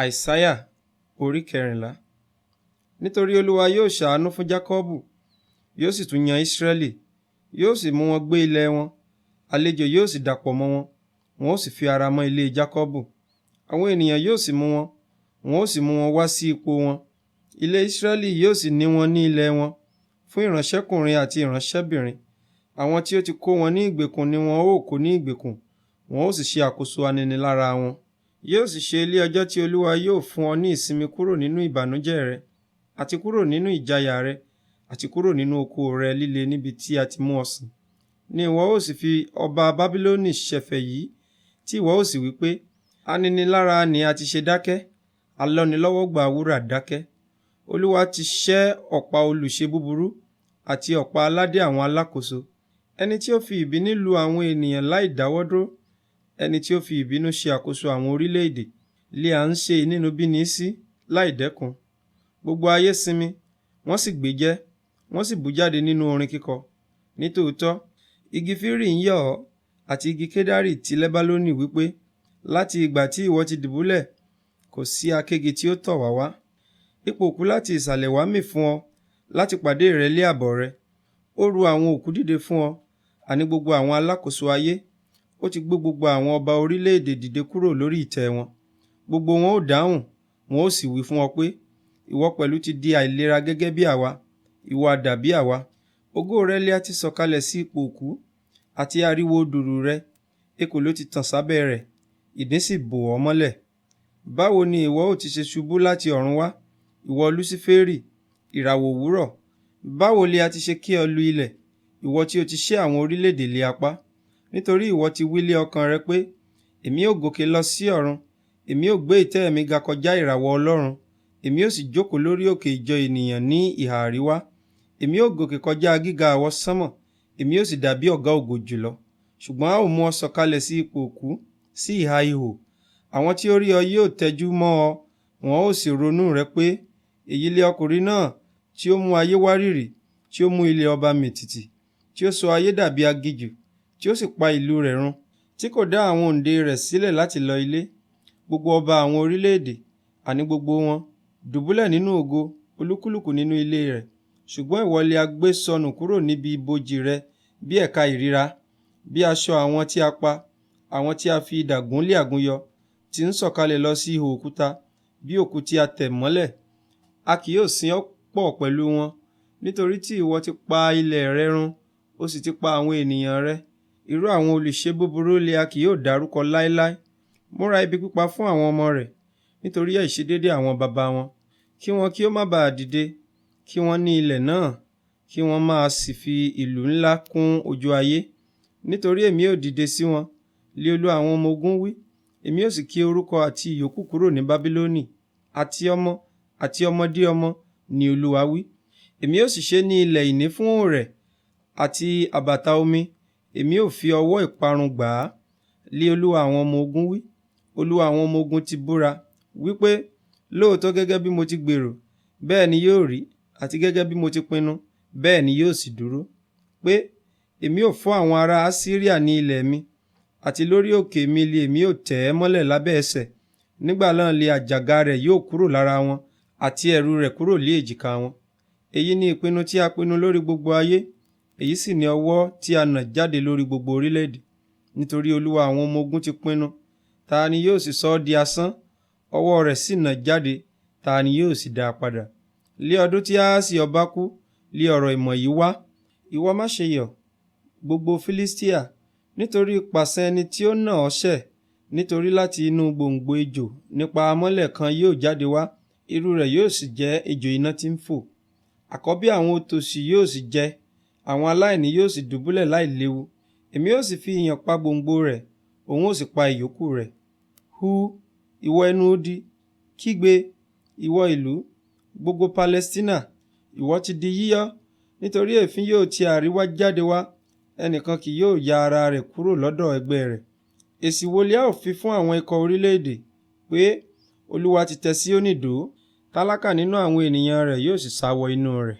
Isaia orí 14. Nítorí Olúwa yóò ṣàánú fún Jákọ́bù, yóò sì tún yan Ísírẹ́lì, yóò sì mú wọn gbé ilẹ̀ wọn, àlejò yóò sì dàpọ̀ mọ́ wọn, wọn ó sì fi ara mọ́ ilé Jákọ́bù. Àwọn ènìyàn yóò sì mú wọn, wọn ó sì mú wọn wá sí ipò wọn. Ilé Ísírẹ́lì yóò sì ní wọn ní ilẹ̀ wọn, fún ìránṣẹ́kùnrin àti ìránṣẹ́bìnrin. Àwọn tí ó ti kó wọn ní ìgbèkùn ni wọn ó kó ní ìgbèkùn, wọn ó sì ṣe àkóso aninilára wọn. Yóò sì ṣe ilé ọjọ́ tí Olúwa yóò fún ọ ní ìsinmi kúrò nínú ìbànújẹ́ rẹ, àti kúrò nínú ìjayà rẹ, àti kúrò nínú oko rẹ líle níbi tí a ti mú ọ sìn. Ni ìwọ ó sì fi ọba Bábílónì ṣẹ̀fẹ̀ yìí, tí ìwọ ó sì wí pé, aninilára ni a ti ṣe dákẹ́, alọ́nilọ́wọ́gbà wúrà dákẹ́. Olúwa ti ṣẹ́ ọ̀pá olùṣe búburú àti ọ̀pá aládé àwọn alákòóso. Ẹni tí ó fi ìbínú lu àwọn ènìyàn láì dáwọ́dúró, ẹni tí ó fi ìbínú ṣe àkóso àwọn orílẹ̀-èdè, lé à ń ṣe inúnibíni sí láì dẹ́kun. Gbogbo ayé sinmi, wọ́n sì gbéjẹ́, wọ́n sì bú jáde nínú orin kíkọ. Nítòótọ́, igi fírì ń yọ̀ ọ́, àti igi kédárì ti Lẹ́bálónì wípé, láti ìgbà tí ìwọ ti dùbúlẹ̀, kò sí akégi tí ó tọ̀ wá wá. Ipò òkú láti ìsàlẹ̀ wá mì fún ọ, láti pàdé rẹ lé àbọ̀ rẹ. Ó ru àwọn òkú dìde fún ọ, àní gbogbo àwọn alákòóso ayé. Ó ti gbé gbogbo àwọn ọba orílẹ̀-èdè dìde kúrò lórí ìtẹ́ wọn. Gbogbo wọn ó dáhùn, wọn ó sì wí fún ọ pé, ìwọ pẹ̀lú ti di àìlera gẹ́gẹ́ bí àwa, ìwọ ha dàbí àwa. Ògo rẹ lé a ti sọ̀kalẹ̀ sí ipò òkú, àti ariwo dùùrù rẹ, ekòló ti tàn sábẹ́ rẹ̀, ìdín sì bò ọ́ mọ́lẹ̀. Báwo ni ìwọ ó ti ṣe ṣubú láti ọ̀run wá, ìwọ Lúsíférì, ìràwọ̀ òwúrọ̀? Báwo lé a ti ṣe ké ọ lu ilẹ̀, ìwọ tí o ti ṣẹ́ àwọn orílẹ̀-èdè lé apá? Nítorí ìwọ ti wí lé ọkàn rẹ pé, èmi ó gòkè lọ sí ọ̀run, èmi ó gbé ìtẹ́ mi ga kọjá ìràwọ̀ Ọlọ́run, èmi ó sì jókòó lórí òkè ìjọ ènìyàn ní ìhà àríwá. Èmi ó gòkè kọjá gíga àwọsánmọ̀, èmi ó sì dàbí ọ̀gá ògo jùlọ. Ṣùgbọ́n a ó mú ọ sọ̀kalẹ̀ sí ipò òkú, sí ìhà ihò. Àwọn tí ó rí ọ yóò tẹjú mọ́ ọ, wọn ó sì ronú rẹ pé, èyí lé ọkùnrin náà tí ó mú ayé wárìrì, tí ó mú ilẹ̀ ọba mìtìtì, tí ó sọ ayé dàbí aginjù, tí ó sì pa ìlú rẹ̀ run, tí kò dá àwọn òǹdè rẹ̀ sílẹ̀ láti lọ ilé. Gbogbo ọba àwọn orílẹ̀-èdè, àní gbogbo wọn, dùbúlẹ̀ nínú ògo, olúkúlùkù nínú ilé rẹ̀. Ṣùgbọ́n ìwọ lé a gbé sọnù kúrò níbi ibojì rẹ bí ẹ̀ka ìríra, bí aṣọ àwọn tí a pa, àwọn tí a fi idà gún lé àgúnyọ, tí ń sọ̀kalẹ̀ lọ sí ihò òkúta, bí òkú tí a tẹ̀ mọ́lẹ̀. A kì yóò sin ọ́ pọ̀ pẹ̀lú wọn, nítorí tí ìwọ ti pa ilẹ̀ rẹ run, ó sì ti pa àwọn ènìyàn rẹ. Irú àwọn olùṣe búburú lé a kì yóò dárúkọ láéláé. Múra ibi pípa fún àwọn ọmọ rẹ̀, nítorí àìṣedéédé àwọn baba wọn, kí wọn kí ó má baà dìde, kí wọ́n ní ilẹ̀ náà, kí wọ́n máa sì fi ìlú ńlá kún ojú ayé. Nítorí èmi ó dìde sí wọn, lé Olúwa àwọn ọmọ ogun wí. Èmi ó sì ké orúkọ àti ìyókù kúrò ní Bábílónì, àti ọmọ, àti ọmọdé ọmọ, ni Olúwa wí. Èmi ó sì ṣe ní ilẹ̀ ìní fún rẹ̀, àti àbàtà omi, èmi ó fi ọwọ́ ìparun gbà á, lé Olúwa àwọn ọmọ ogun wí. Olúwa àwọn ọmọ ogun ti búra, wípé, lóòótọ́ gẹ́gẹ́ bí mo ti gbèrò, bẹ́ẹ̀ ni yóò rí, àti gẹ́gẹ́ bí mo ti pinnu, bẹ́ẹ̀ ni yóò sì dúró. Pé, èmi ó fọ́ àwọn ará Assyria ní ilẹ̀ mi, àti lórí òkè mi lé èmi ó tẹ̀ ẹ́ mọ́lẹ̀ lábẹ́ ẹsẹ̀. Nígbà náà lé àjàgà rẹ̀ yóò kúrò lára wọn, àti ẹ̀rù rẹ̀ kúrò lé èjìká wọn. Èyí ni ìpinnu tí a pinnu lórí gbogbo ayé, èyí sì ni ọwọ́ tí a nà jáde lórí gbogbo orílẹ̀-èdè. Nítorí Olúwa àwọn ọmọ ogun ti pinnu, ta ni yóò sì sọ ọ́ di asán? Ọwọ́ rẹ̀ sì nà jáde, ta ni yóò sì dá a padà? Lé ọdún tí Ahasi ọba kú, lé ọ̀rọ̀ ìmọ̀ yìí wá. Ìwọ má ṣe yọ̀, gbogbo Filistia, nítorí pàṣẹ ẹni tí ó nà ọ́ ṣẹ̀. Nítorí láti inú gbòǹgbò ejò nípa amọ́lẹ̀ kan yóò jáde wá, irú rẹ̀ yóò sì jẹ́ ejò iná tí ń fò. Àkọ́bí àwọn òtòṣì yóò sì jẹ, àwọn aláìní yóò sì dùbúlẹ̀ láìléwu. Èmi ó sì fi ìyàn pa gbòǹgbò rẹ̀, òun ó sì pa ìyókù rẹ̀. Hu, ìwọ ẹnu odi, kígbe, ìwọ ìlú, gbogbo Palestina, ìwọ ti di yíyọ́, nítorí èéfín yóò ti àríwá jáde wá, ẹnìkan kì yóò ya ara rẹ̀ kúrò lọ́dọ̀ ẹgbẹ́ rẹ̀. Èsì wo lé a ó fi fún àwọn ikọ̀ orílẹ̀-èdè? Pé, Olúwa ti tẹ́ Síónì dó, tálákà nínú àwọn ènìyàn rẹ̀ yóò sì sá wọ inú rẹ̀.